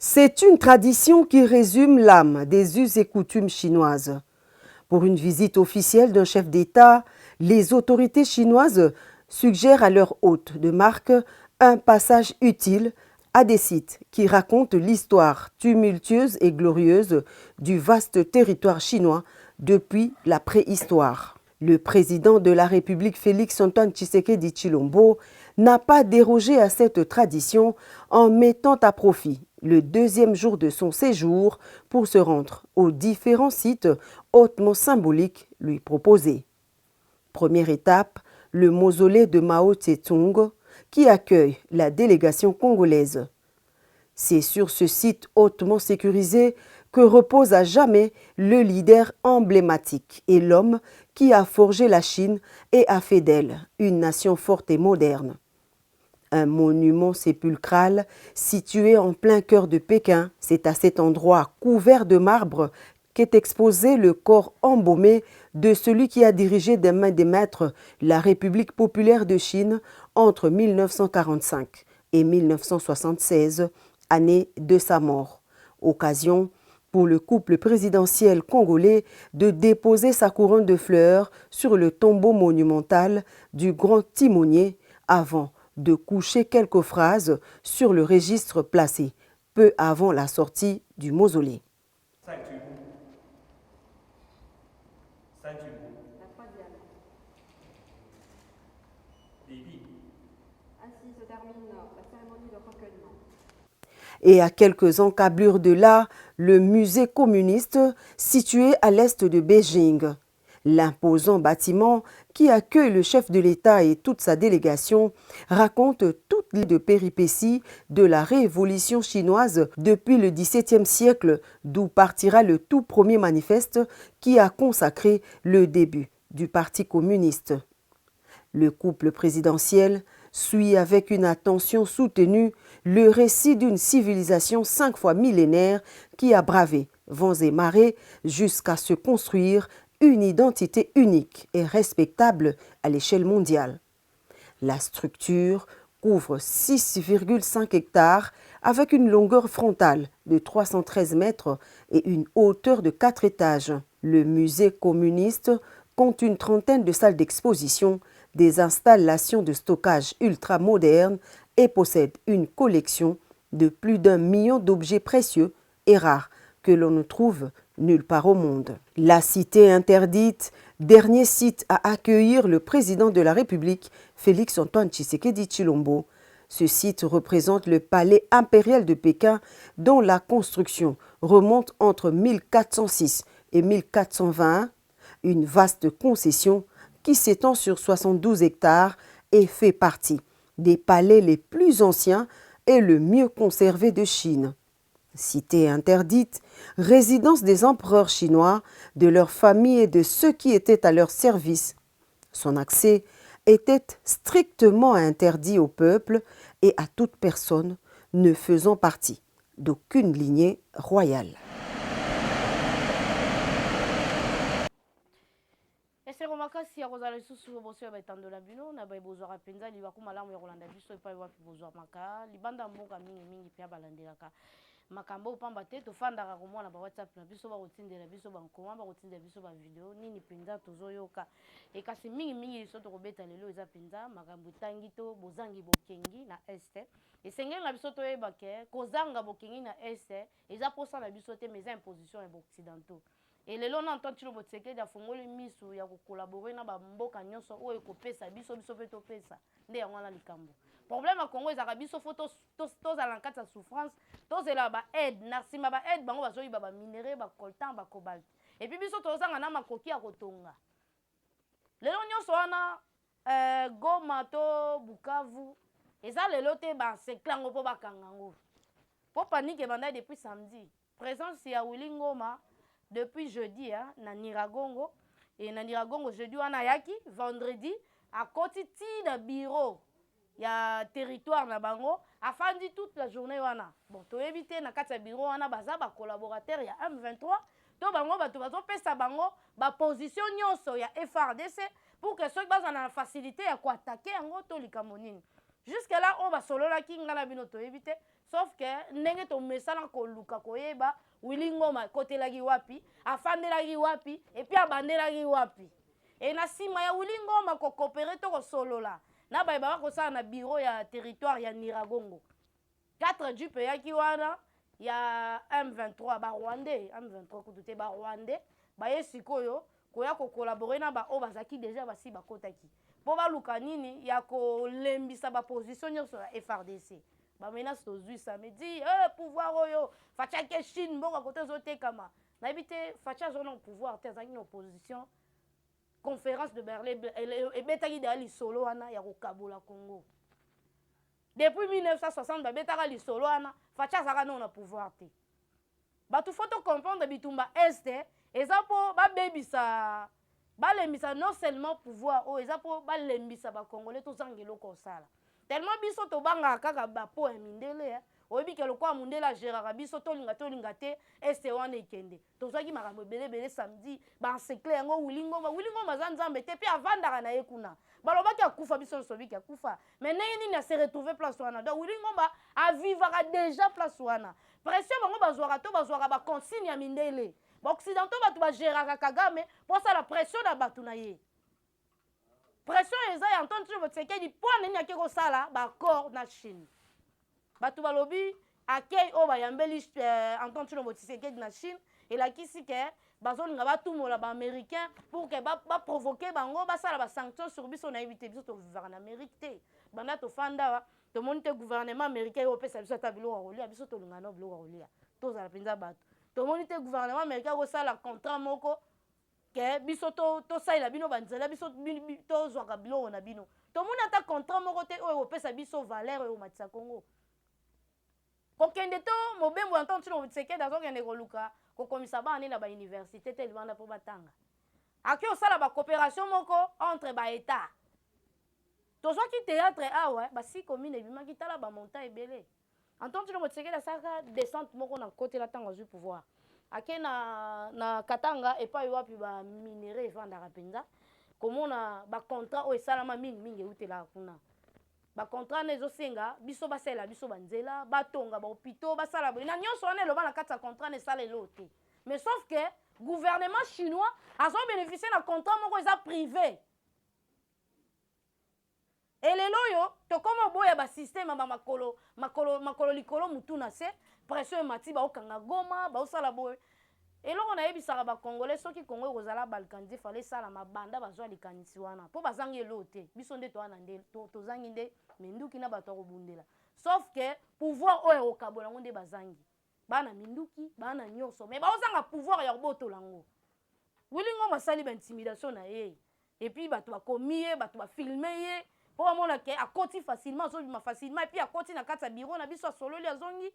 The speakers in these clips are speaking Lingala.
C'est une tradition qui résume l'âme des us et coutumes chinoises. Pour une visite officielle d'un chef d'État, les autorités chinoises suggèrent à leurs hôtes de marque un passage utile à des sites qui racontent l'histoire tumultueuse et glorieuse du vaste territoire chinois depuis la préhistoire. Le président de la République Félix-Antoine Tshisekedi Tshilombo n'a pas dérogé à cette tradition en mettant à profit le deuxième jour de son séjour pour se rendre aux différents sites hautement symboliques lui proposés. Première étape, le mausolée de Mao Tse-tung qui accueille la délégation congolaise. C'est sur ce site hautement sécurisé que repose à jamais le leader emblématique et l'homme qui a forgé la Chine et a fait d'elle une nation forte et moderne. Un monument sépulcral situé en plein cœur de Pékin, c'est à cet endroit couvert de marbre qu'est exposé le corps embaumé de celui qui a dirigé des mains des maîtres la République populaire de Chine entre 1945 et 1976, année de sa mort. Occasion pour le couple présidentiel congolais de déposer sa couronne de fleurs sur le tombeau monumental du grand timonier avant de coucher quelques phrases sur le registre placé peu avant la sortie du mausolée. Ainsi se termine la cérémonie de recueillement. Et à quelques encablures de là, le musée communiste situé à l'est de Beijing. L'imposant bâtiment qui accueille le chef de l'État et toute sa délégation raconte toutes les péripéties de la révolution chinoise depuis le XVIIe siècle, d'où partira le tout premier manifeste qui a consacré le début du Parti communiste. Le couple présidentiel suit avec une attention soutenue le récit d'une civilisation 5 fois millénaire qui a bravé vents et marées jusqu'à se construire une identité unique et respectable à l'échelle mondiale. La structure couvre 6,5 hectares avec une longueur frontale de 313 mètres et une hauteur de 4 étages. Le musée communiste compte une trentaine de salles d'exposition, des installations de stockage ultra-modernes et possède une collection de plus d'1 million d'objets précieux et rares que l'on ne trouve nulle part au monde. La cité interdite, dernier site à accueillir le président de la République, Félix-Antoine Tshisekedi Tshilombo. Ce site représente le palais impérial de Pékin dont la construction remonte entre 1406 et 1421, une vaste concession qui s'étend sur 72 hectares et fait partie des palais les plus anciens et le mieux conservés de Chine. Cité interdite, résidence des empereurs chinois, de leurs familles et de ceux qui étaient à leur service. Son accès était strictement interdit au peuple et à toute personne ne faisant partie d'aucune lignée royale. esero makasi ya kozala lisusu boso ya baetandola bino na bozwaka mpenza libaku malamu ya kolanda biso epai wapi bozwamaka libanda mboka mingimingi mpe balandelaka makambo opamba te tofandaka komona bawhatsapp na biso bakotindela biso bankoma bakotindela biso bavideo nini mpenza tozoyoka ekasi mingimingi liso tokobeta lelo eza mpenza makambo etangi to bozangi bokengi na este esengeli na biso toyeba ke kozanga bokengi na este eza posa na biso te mais eza imposition ya baoccidentaux. Et lelo na Antoine Tshilombo Tshisekedi afungoli misu ya kokolabore na bamboka nyonso oyo ekopesa biso pe topesa nde yango wana likambo. Problème ya Congo ezaka biso fo tozala na kati ya souffrance tozela ba aide na nsima ba aide bango bazoyiba ba minerai ba coltan ba cobalt et puis biso tozanga na makoki ya kotonga lelo nyonso wana Goma to Bukavu eza lelo te ba seklango po bakanga ngo po panique banda depuis samedi présence ya Willy Ngoma depuis jeudi na Niragongo et na Niragongo jeudi wana yaki vendredi à côté de bureau ya territoire na bango afandi toute la journée wana bon to éviter na kati ya bureau wana baza ba collaborateur ya M23 to bango bato bazo pesa bango ba position nyonso ya FRDC pour que ceux baza na facilité ya ko attaquer yango to likambo nini jusque là on va solo la kinga na bino to éviter sauf que ndenge to mesala ko luka ko yeba Willy Ngoma côté la wapi afandela wapi et puis abandela wapi et na sima ya Willy Ngoma ko coopérer to ko solo la na ba ba ko sa na bureau ya territoire ya Niragongo 4 du pays qui wana ya M23 ba Rwandais M23 kututé ba Rwandais ba yesikoyo koya ko collaborer na ba o bazaki déjà basi ba kotaki po ba luka nini ya ko lembisa ba position sur la FRDC ba menace to zui samedi pouvoir oyo facha ke Chine mbongo côté zote kama na ebité facha zona pouvoir te zaki opposition conférence de Berlin et betaki de ali solo wana ya ko kabola Congo depuis 1960 ba betaka li solo wana facha zaka na pouvoir te ba tu faut comprendre bitumba este ezapo ba bebisa ba lembisa non seulement pouvoir o ezapo ba lembisa ba congolais to zangelo ko sala tellement biso to banga kaka ba po mindele oyebi ke lokwa mundela gérera biso to linga te este wana ikende to zaki makambo belebele samedi ba encercler yango Willy Ngoma za nzambe te pe avandaka na ye kuna balobaki akufa biso sobiki akufa mais ndenge nini se retrouver place wana donc Willy Ngoma avivaka déjà place wana pression bango bazwaka ba consigne ya mindele ba occidentaux batu ba gérera Kagame pour ça la pression na batu na ye pression eza ya Antoine Tshisekedi po nini yake ko sala ba accord na Chine batu balobi akei o bayambeli Antoine Tshisekedi na Chine elakisi ke bazolinga batumola ba américain pour que ba provoquer bango basala ba sanctions sur biso na éviter biso to vivre en Amérique te banda to fanda to monte gouvernement américain o pesa biso ta biloko rolia biso to linga no biloko rolia to za penza batu to monte gouvernement américain ko sala contrat moko ke biso to saila bino banzela biso to zwaka biloko na bino to mona ta contrat moko te o pesa biso valeur o matisa Congo kokende to mobembo Antoine Tshisekedi azokende koluka kokomisa bana na ba université te libanda po batanga aki osala ba coopération moko entre ba état tozwaki théâtre awa basi commune ebimaki tala ba montant ebele Antoine Tshisekedi asaka descente moko na côté la tanga zu pouvoir ake na Katanga epai wapi ba minerai evandaka mpenza komona ba contrat o esalama mingi eutela kuna ba contrat na ezosenga biso basala biso banzela batonga ba hôpitaux basala boye na nyonso wana eloba na kati ya contrat na esala elote mais sauf que gouvernement chinois azo bénéficier na contrat moko eza privé elelo yo tokoma boya ba système ba makolo likolo mutu na se pression emati ba okanga Goma ba osala boye eloko na yebisaka ba congolais soki Congo ekozala balkandi fallait sala mabanda bazwa likanisi wana po bazangi elote biso nde to wana nde tozangi nde minduki na bato akobundela sauf que pouvoir oyo okabola ngo nde bazangi bana minduki bana nyonso mais baozanga pouvoir ya kobotola ngo Willy Ngoma asali intimidation na ye et puis bato bakomi ye bato bafilme ye po bamona ke akoti facilement azobima facilement et puis akoti na kati ya bureau na biso asololi azongi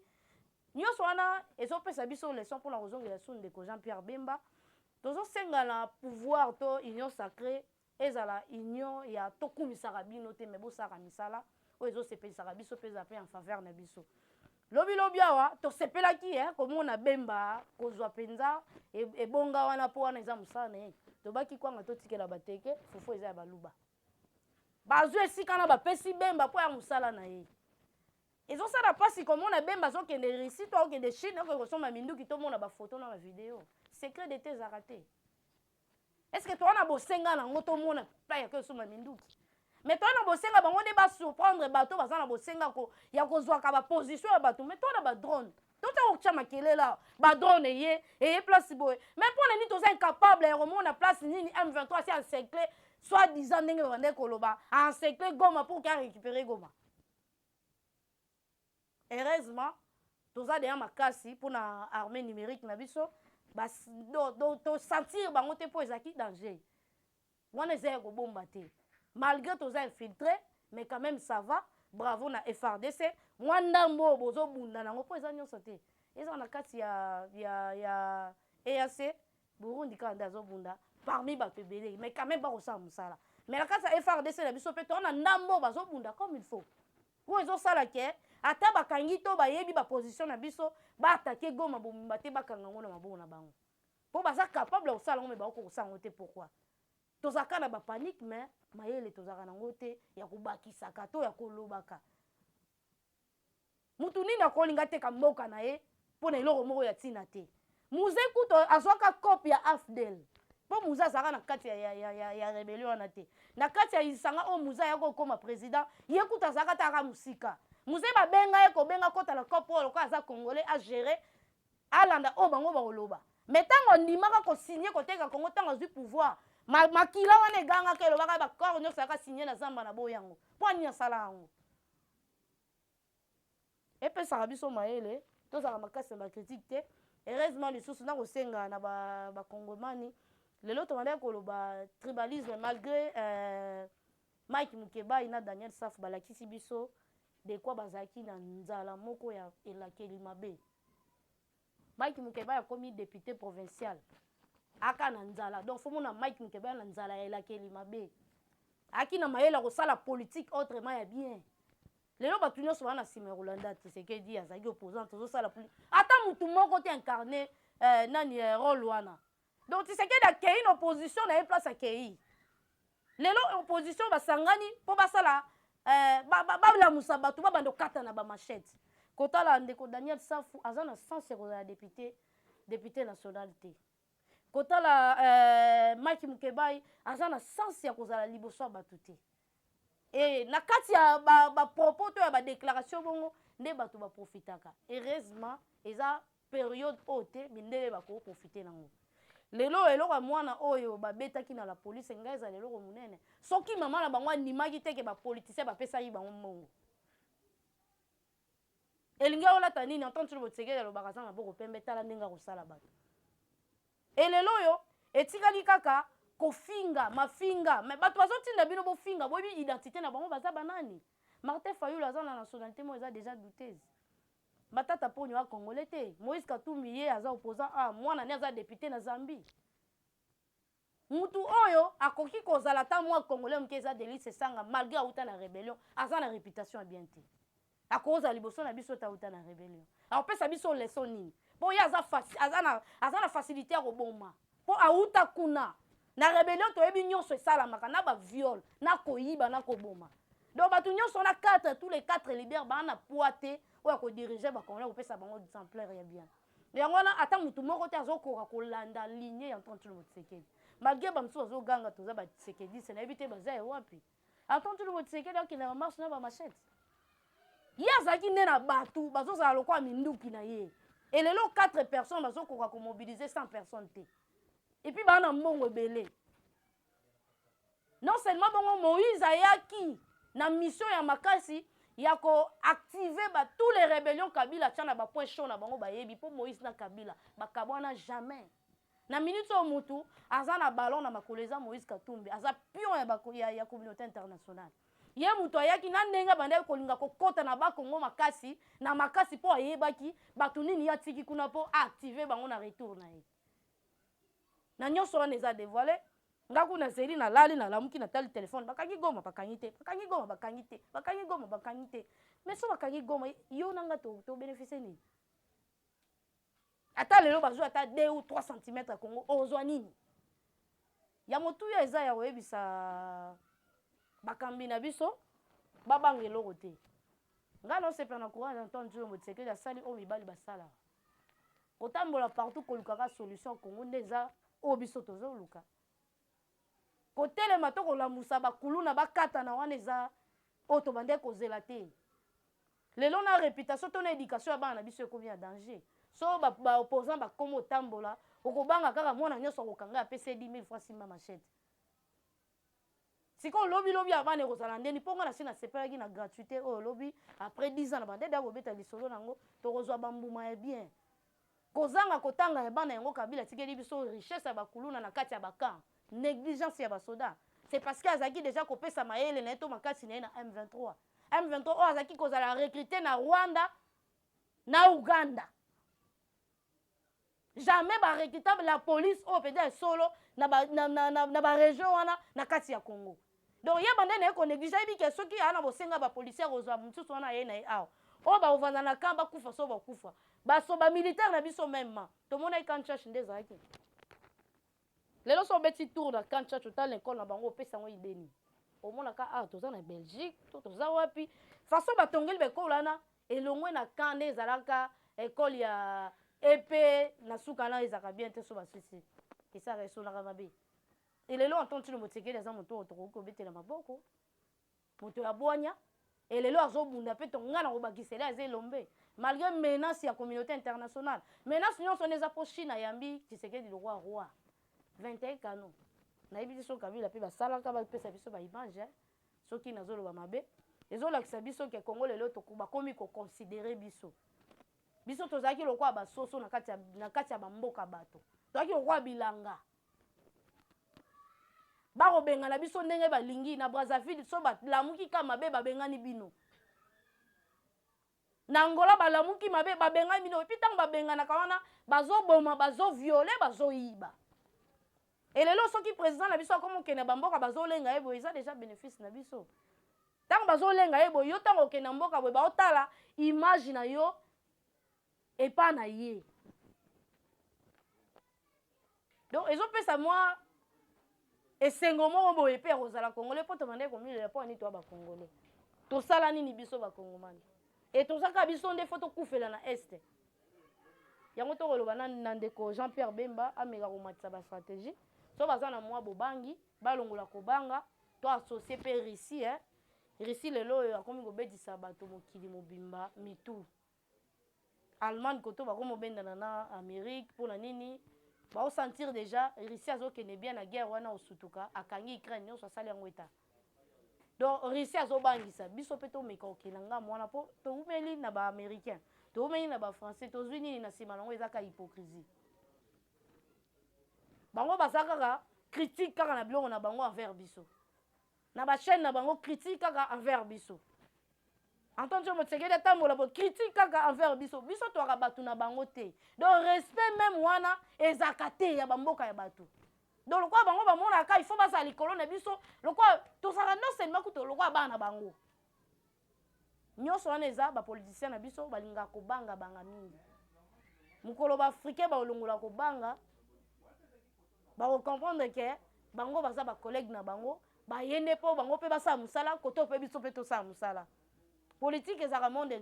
nyonso wana ezopesa biso leçon mpona kozongela so ndeko Jean-Pierre Bemba tozosenga na pouvoir to union sacrée ezala union ya tokumisaka bino te me bosaka misala oyo ezosepelisaka biso mpe eza mpe en faveur na biso lobi awa tosepelaki komona Bemba kozwa mpenza ebonga wana mpo wana eza mosala na ye tobaki kwanga totikela bateke fofo eza ya baluba bazwi esika na bapesi Bemba mpo ya mosala na ye ezosala pasi komona Bemba azokende Russie to okende Chine okosomba minduki tomona bafoto na bavideo secret de tes arrêtés est-ce que towana bosenga nango tomona pa ya kosomba minduki mais towana bosenga bango nde basurprendre bato baza na bosenga ya kozwaka baposition ya bato mais towana badrone tota okutya makelela badrone eye place boye mais mpona nini toza incapable ya komona place nini M23 si encercle soit disant ndenge babande koloba encercle Goma pour ka récupérer Goma. Heureusement toza deya makasi mpona armée numérique na biso sentir bango te mpo ezalaki danger wana eza ya kobomba te malgré toza infiltré mais quand même ça va bravo na FRDC mwa ndambo bozobunda nango mpo eza nyonso te eza na kati ya EAC Burundi kaka nde azobunda parmi bato ebele mais quand même bakosala mosala mais na kati ya FRDC na biso mpe toona ndambo bazobunda comme il faut oyo ezosala ke ata bakangi to bayebi baposition na biso baatake Goma bomimba te bakanga ngo na maboko na bango mpo baza capable ya kosala ngo me bakokosala ngo te pourquoi tozaka na ba panique mais mayele tozaka nango te ya kobakisaka to ya kolobaka mutu nini akolinga teka mboka na ye mpo na eloko moko ya ntina te muze kutu azwaka kope ya afdel mpo muze azalaka na kati ya rebellion wana te na kati ya isanga oyo muze ayaki kokóma président ye kutu azalaka te aka mosika muze babenga ye kobenga kotala kope oyo lokola aza congolais agere alanda oyo bango bakoloba me ntango andimaka kosinye koteka kongo ntango azwi pouvoir makila wana egangaka elobaka bakore nyonso yaka sinye na zamba na boyo yango mpo ani asala yango epesaka biso mayele tozala makasi na bakritike te heureusement lisusu na kosenga na bakongomani lelo tobandaki koloba tribalisme malgré Mike Mukebai na Daniel Saf balakisi biso dekwa bazalaki na nzala moko ya elakeli mabe Mike Mukebai akomi député provincial aka na nzala donc fo mona Mike Mukebai na nzala ya elakeli mabe aki na mayele kosala politique autrement ya bien lelo bato nyonso wana nsima ya kolanda Tshisekedi azalaki opposant tozosala politique ata mutu moko te incarné nani rôle wana donc Tshisekedi akei na opposition na ye place akei lelo opposition basangani mpo basala balamusa bato babanda kokata na bamachete kotala ndeko Daniel Safu aza na sens ya kozala député national te kotala Mike Mukebai aza na sens ya kozala liboso ya bato te e na kati ya bapropos to ya badéclaration bongo nde bato baprofitaka heureusement eza période oyo te mindele bakoprofite nango lelo eloko ya mwana oyo babetaki na la police ngai eza leloko monene soki mama na bango andimaki teke bapoliticien bapesaki bango mbongo elingi olata nini entendre sur Tshisekedi alobaka za maboko pembe tala ndenge akosala bato elelo oyo etikali kaka kofinga mafinga me bato bazotinda bino bofinga boyebi identité na bango baza banani Martin Fayulu aza na nationalité mo eza déjà douteuse matata ponyo ya congolais te Moïse Katumbi ye aza opposant mwana ne aza député na Zambie mutu oyo akoki kozala ta mwa congolais moke eza Delice Sanga malgré auta na rébellion aza na réputation ya bien te akoza liboso na biso ta auta na rébellion apesa biso leçon nini po ye aza na facilité ya koboma po auta kuna na rébellion toyebi nyonso esalamaka na baviole na koyiba na koboma donc bato nyonso na 4 tous les 4 libère baa na poite oyo akodirige bakongolais kopesa bango exemplaire ya bien yango wana ata mutu moko te azokoka kolanda ligne ya Antoine Tshisekedi malgré bamosusu bazoganga toza batshisekedi se nayebi te baza ewapi Antoine Tshisekedi akende bamarche na bamachete ye azalaki nde na bato bazozala lokola minduki na ye elelo 4 personnes bazokoka komobilize 100 personnes te epuis baa na mbongo ebele non seulement bongo Moïse ayaki na mission ya makasi ya koactive tous les rébellions Kabila tia na bapoint chaud na bango bayebi mpo Moïse na Kabila bakabwana jamais na minute oyo mutu aza na ballon na makolo eza Moïse Katumbi aza pion ya communauté internationale ye mutu ayaki na ndenge bandaki kolinga kokota na bakongo makasi na makasi mpo ayebaki bato nini ya tiki kuna mpo aactive bango na retour na ye na nyonso wana eza dévoilé nga kuna zeli na lali na lamuki na tali telefone bakangi goma bakangi te bakangi goma bakangi te bakangi goma bakangi te mais so bakangi goma yo nanga to bénéficier nini ata lelo bazwa ata 2 ou 3 cm Congo ozwa nini ya motuya eza ya koyebisa bakambi na biso babanga eloko te nga no sepela na courage Antoine Tshisekedi asali oyo mibali basala kotambola partout kolukaka solution Congo nde eza oyo biso tozoluka kotelema to kolamusa bakulu na bakata na wana eza oyo tobandeki kozela te lelo na réputation to na éducation ya bana na biso ekomi ya danger so baopposant bakoma otambola okobanga kaka mwana nyonso akokanga apesa 10 000 fois nsima machete sikoyo lobi ya bana ekozala ndeni mpo nga na si nasepelaki na gratuité oyo lobi après 10 ans na bandede akobeta lisolo nango tokozwa bambuma ya bien kozanga kotanga ya bana yango Kabila tikeli biso richesse ya bakuluna na kati ya bakamp négligence ya basoda c'est parce que azaki déjà kopesa mayele na ye to makasi na ye na M23 oyo azaki kozala recruter na Rwanda na Uganda jamais barecrutable la police oyo peut-être solo na barégion wana na kati ya Congo donc ye bande na ye konéglige ayebi ke soki aya na bosenga bapolisier kozwa mosusu wana ye na ye awa oyo baovanda na kamp bakufa so bakufa baso bamilitaire na biso meme tomonaki kanchash nde ezalaki lelo so beti tour na kancha total l'école na bango pesa ngo ideni omona ka ah toza na Belgique toza wapi façon batongeli bekola na elongwe na kande ezalaka école ya EP na suka na ezaka bien te so basisi esa reso na mabe elelo entendre le motekeli aza moto otoko betela maboko moto ya boanya elelo azobunda pe tonga na kobakisela aza elombe malgré menace ya communauté internationale menace nyonso neza po Chine yambi Tshisekedi le roi 21 canon nayebi biso Kabila pe basalaka bapesa biso baimage soki nazoloba mabe ezolakisa biso ke Congo lelo bakomi koconsidere biso tozalaki lokwa basoso na kati ya bamboka bato tozalaki lokwa bilanga bakobengana biso ndenge balingi na Brazzaville so balamuki ka mabe babengani bino na Angola balamuki mabe babengani bino epi ntango babenganaka wana bazoboma bazoviole bazoyiba elelo soki président na biso akomokende bamboka bazolenga ye boye eza déjà bénéfice na biso ntango bazolenga ye boye yo ntango okende mboka boye baotala image na yo epa na ye donc ezopesa mwa esengo moko boye mpe ya kozala congolais mpo tomandeki komilela mpo ani toya bacongolais tosala nini biso bacongomani e tozaka biso nde fo tokufela na este yango tokoloba na ndeko Jean Pierre Bemba ameka komatisa bastratégie so baza na mwa bobangi balongola kobanga to associe mpe Russie Russie lelo oyo akomi kobetisa bato mokili mobimba mitu Allemagne koto bakomobendana na Amérique mpona nini baosentir déjà Russie azokende bien na guerre wana osutuka akangi Ukraine nyonso asali yango eta donc Russie azobangisa biso mpe tomeka okenda ngambo wana mpo toumeli na baaméricain toumeli na bafrançais tozwi nini na nsima nango ezaka hypocrisie bango baza kaka critique kaka na biloko na bango envers biso na bachaîne na bango critique kaka envers biso entendre Tshisekedi atambola bo critique kaka envers biso toaka bato na bango te donc respect même wana ezaka te ya bamboka ya bato donc lokwa bango bamonaka il faut bazala likolo na biso lokwa tozala non seulement kuto lokwa bana na bango nyonso wana eza bapoliticien na biso balingaka kobanga banga mingi mokolo baafricain baolongola kobanga bakokomprendre ke bango baza bacollègue na bango bayende mpo bango mpe basala mosala koto mpe biso mpe tosala mosala politique ezaka monde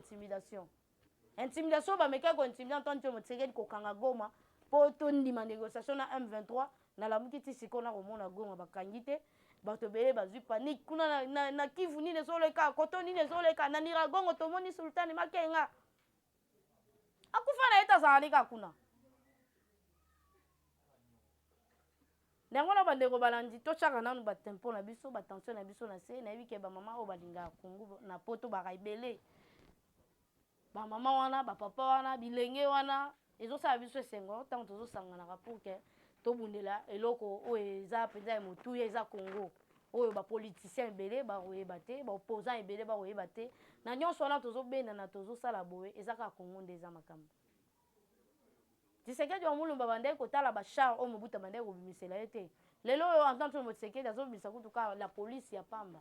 intimidation bamekaki kointimida ntonto Tshisekedi kokanga Goma mpo tondima négociation na M23 nalamuki ti sikoyo na komona Goma bakangi te bato bele bazwi panique kuna na Kivu nini ezoleka koto nini ezoleka na Niragongo tomoni Sultani Makenga akufa na ye tazala nika kuna yango na bandeko balandi totyaka nanu batempo na biso batension na biso na se nayebi ke bamama oyo balingaka kungu na poto baka ebele bamama wana bapapa wana bilenge wana ezosala biso esengo ntango tozosanganaka pour ke tobundela eloko oyo eza mpenza ya motuya eza Congo oyo bapoliticien ebele bakoyeba te baopposant ebele bakoyeba te na nyonso wana tozobendana tozosala boye eza kaka Congo nde eza makambo Tshisekedi wa mulumba bandeki kotala bachar oyo mobuta bandeki kobimisela ye te lelo oyo entendre mo Tshisekedi azobimisa kutu kaka la police ya pamba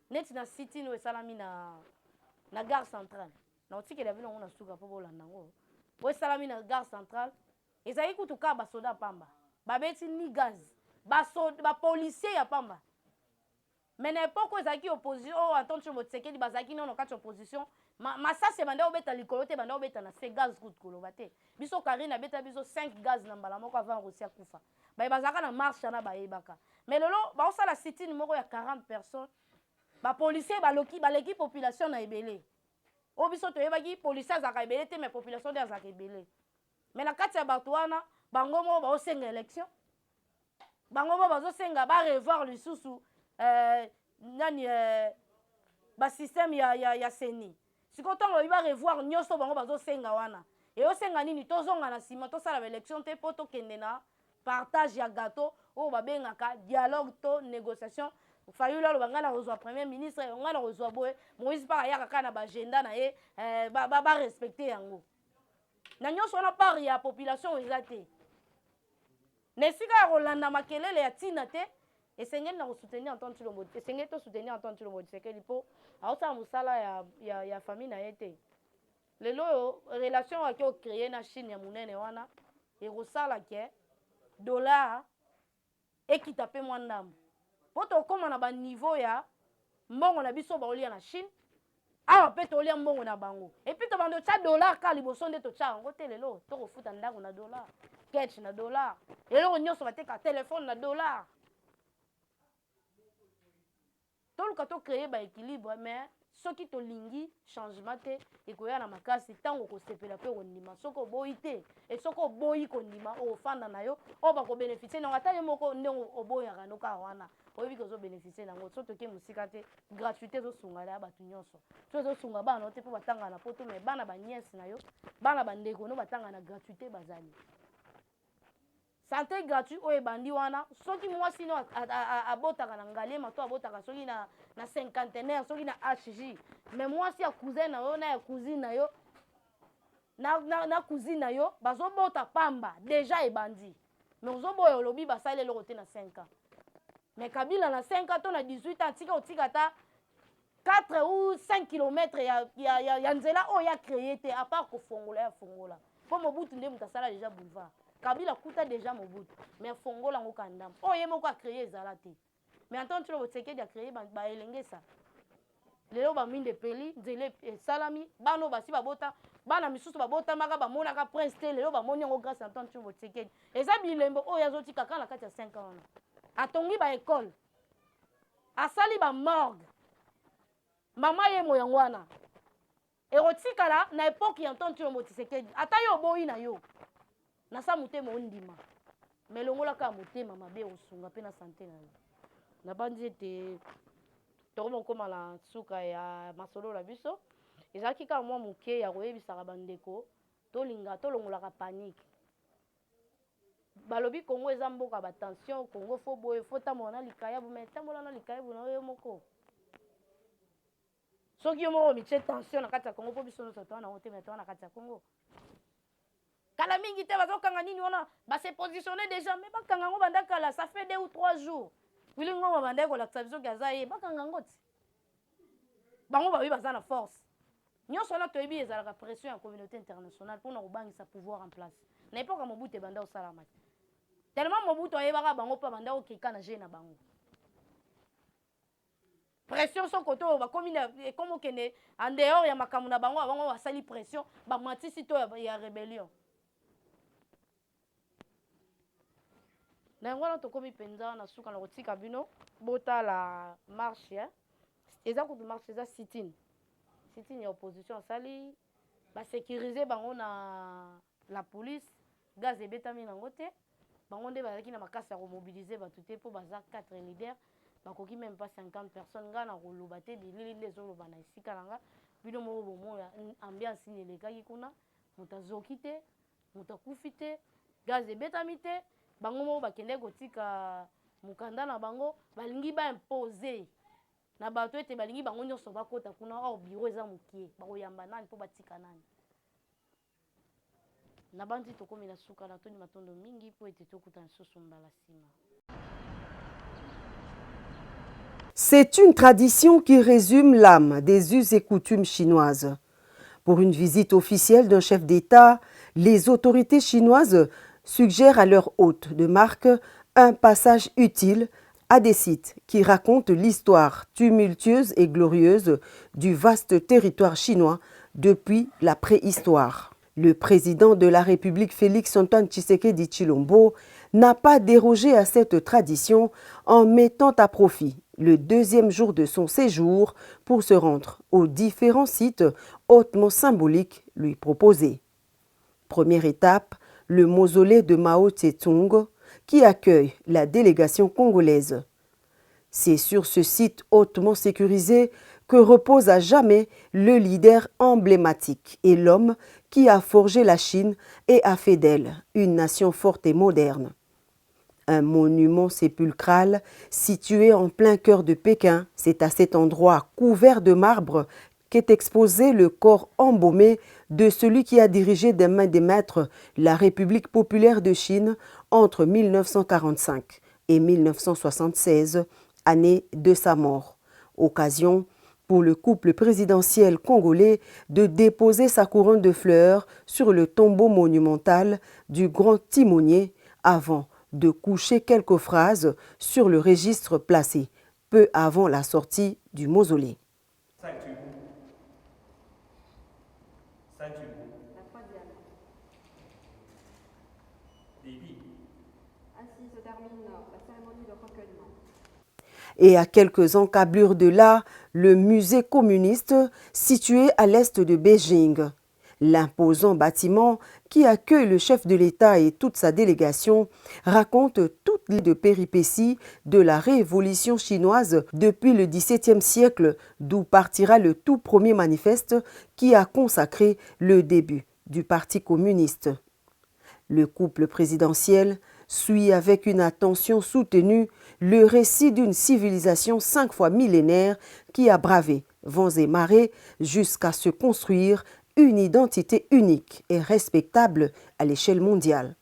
neti na sitini oyo esalami na gare centrale na otikela bino ngo na suka mpo bolanda yango oyo esalami na gare centrale ezali kutu kaka basoda pamba babeti ni gaz bapolisier ya pamba mais na epoke oyo ezalaki opposition oyo entendre mo Tshisekedi bazalaki nono kati opposition masase banda obeta likolo te banda obeta na se gaz route koloba te biso Karine abeta biso 5 gaz na mbala moko avant Russie akufa baye bazalaka na marche na bayebaka mais lelo baosala sitini moko ya 40 personnes bapolisier baleki population na ebele oyo biso toyebaki policier azalaka ebele te mais population nde azalaka ebele mais na kati ya bato wana bango moko baosenga élection bango moko bazosenga barevoir lisusu nani basystème ya seni sikoyo ntango oyiba revoir nyonso bango bazosenga wana eyosenga nini tozonga na nsima tosala baélection te mpo tokende na partage ya gâteau oyo babengaka dialogue to négociation fayulu aloba ngai na kozwa premier ministre ngai na kozwa boye Moïse mpaka ayaka kaka na baagenda na ye barespecte yango na nyonso wana part ya population eza te na esika ya kolanda makelele ya ntina te esengeli na kosoutenir Antoine Tshilombo esengeli tosoutenir Antoine Tshilombo Tshisekedi mpo aosala mosala ya famille na ye te lelo oyo relation oyo aki ocreye na Chine ya monene wana ekosala ke dollar ekita pe mwa ndambo po tokóma na baniveau ya mbongo na biso baolia na Chine awa mpe tolia mbongo na bango epuis tobanda totya dollar ka liboso nde totya yango te lelo tokofuta ndako na dollar ketch na dollar eloko nyonso bateka telefone na dollar toluka tocreye baéquilibre mais soki tolingi changement te ekoya na makasi ntango kosepela mpe kondima soki oboyi te e soki oboyi kondima okofanda na yo oyo bakobénéficie nango ata ye moko ndenge oboyaka no kaka wana oyebi ke ozobénéficie nango so toke mosika te gratuité ezosunga ya bato nyonso so ezosunga bana te mpo batanga na poto mais bana baniese na yo bana bandeko no batanga na gratuité bazali santé gratuit oyo ebandi wana soki mwasi no abotaka na ngaliema to abotaka soki na cinquantenaire soki na HJ mais mwasi ya cousin na yo na ya cousine na yo na cousine na yo bazobota pamba déjà ebandi mais ozoboya olobi basali eloko te na 5 ans mais Kabila na 5 ans to na 18 ans tika otika ta 4 ou 5 km ya nzela oyo ya créé te à part kofongola ya fongola po Mobutu nde mutu asala déjà boulevard Kabila kuta déjà Mobutu mais fongola ngo kandam oyo moko a créé ezala te mais Antoine Tshilombo Tshisekedi a créé ba elengesa lelo ba minde peli nzele salami bano basi babota bana misusu babota maka bamonaka prince te lelo bamoni ngo grâce à Antoine Tshilombo Tshisekedi eza bilembo oyo azotika kala kati ya 5 ans atongi ba école asali ba morgue mama ye moyango wana erotikala na époque ya Antoine Tshilombo Tshisekedi ata yo boyi na yo na sa motema ondima mais longolaka motema mabe osunga pe na santé na yo na bandi ete tokoma okóma na suka ya masolo na biso ezalaki kaka mwa moke ya koyebisaka bandeko tolinga tolongolaka panique balobi Congo eza mboka batension Congo fo boye fo tambola na likayabu mais tambola na likayabu na yo moko soki yo moko mitie tension na kati ya Congo po biso nyonso toa nango te mais toa na kati ya Congo kala mingi te bazokanga nini wana base positionné déjà mais bakanga ngo banda kala ça fait 2 ou 3 jours wili ngo banda kolakisa biso ki aza ye bakanga ngo ti bango babi baza na force nyonso wana toyebi ezalaka pression ya communauté internationale mpona kobangisa pouvoir en place na epoka Mobutu ebanda osalama te tellement Mobutu ayebaka bango mpo banda okeka na je na bango pression so koto oyo bakomi ekomi okende en dehors ya makambo na bango abango basali pression bamatisi to ya rébellion na yango wana tokomi mpenza na suka na kotika bino botala marche eza kutu marche eza sit-in ya opposition asali basécurize bango na la police gaz ebetami nango te bango nde bazalaki na makasi ya komobilize bato te mpo baza 4 leaders bakoki même pas 50 personnes nga na koloba te bilili nde ezoloba na esika na nga bino moko bomoya ambiance nini elekaki kuna moto azoki te moto akufi te gaz ebetami te bango moko bakende kotika mokanda na bango balingi baimpose na bato ete balingi bango nyonso bakota kuna or biro eza mokie bakoyamba nani mpo batika nani na bandi tokomi na suka na toni matondo mingi mpo ete tokuta lisusu mbala nsima. C'est une tradition qui résume l'âme des us et coutumes chinoises. Pour une visite officielle d'un chef d'État, les autorités chinoises suggèrent à leurs hôtes de marque un passage utile à des sites qui racontent l'histoire tumultueuse et glorieuse du vaste territoire chinois depuis la préhistoire. Le président de la République Félix-Antoine Tshisekedi Tshilombo n'a pas dérogé à cette tradition en mettant à profit le 2e jour de son séjour pour se rendre aux différents sites hautement symboliques lui proposés. Première étape, le mausolée de Mao Tse-tung qui accueille la délégation congolaise. C'est sur ce site hautement sécurisé que repose à jamais le leader emblématique et l'homme qui a forgé la Chine et a fait d'elle une nation forte et moderne. Un monument sépulcral situé en plein cœur de Pékin, c'est à cet endroit couvert de marbre qu'est exposé le corps embaumé de celui qui a dirigé des mains des maîtres la République populaire de Chine entre 1945 et 1976, année de sa mort. Occasion pour le couple présidentiel congolais de déposer sa couronne de fleurs sur le tombeau monumental du grand timonier avant de coucher quelques phrases sur le registre placé peu avant la sortie du mausolée. La troisième. Ainsi se termine la cérémonie de recueillement. Et à quelques encablures de là, le musée communiste situé à l'est de Beijing. L'imposant bâtiment qui accueille le chef de l'État et toute sa délégation raconte toutes les péripéties de la révolution chinoise depuis le XVIIe siècle, d'où partira le tout premier manifeste qui a consacré le début du Parti communiste. Le couple présidentiel suit avec une attention soutenue le récit d'une civilisation 5 fois millénaire qui a bravé vents et marées jusqu'à se construire une identité unique et respectable à l'échelle mondiale.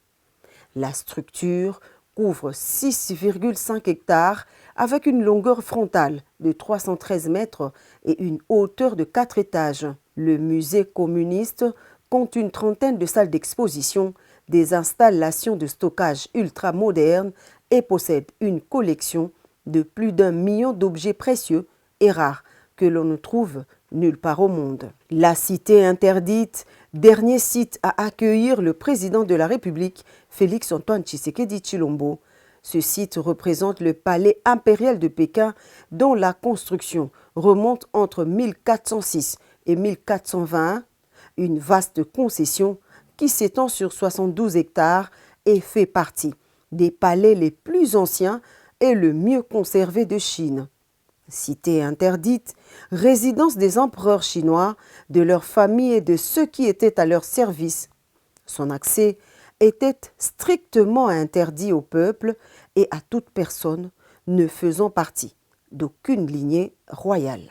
La structure couvre 6,5 hectares avec une longueur frontale de 313 mètres et une hauteur de 4 étages. Le musée communiste compte une trentaine de salles d'exposition, des installations de stockage ultra-modernes et possède une collection de plus d'1 million d'objets précieux et rares que l'on ne trouve nulle part au monde. La cité interdite, dernier site à accueillir le président de la République, Félix-Antoine Tshisekedi Tshilombo. Ce site représente le palais impérial de Pékin dont la construction remonte entre 1406 et 1421, une vaste concession qui s'étend sur 72 hectares et fait partie des palais les plus anciens et le mieux conservés de Chine. Cité interdite, résidence des empereurs chinois, de leurs familles et de ceux qui étaient à leur service. Son accès était strictement interdit au peuple et à toute personne ne faisant partie d'aucune lignée royale.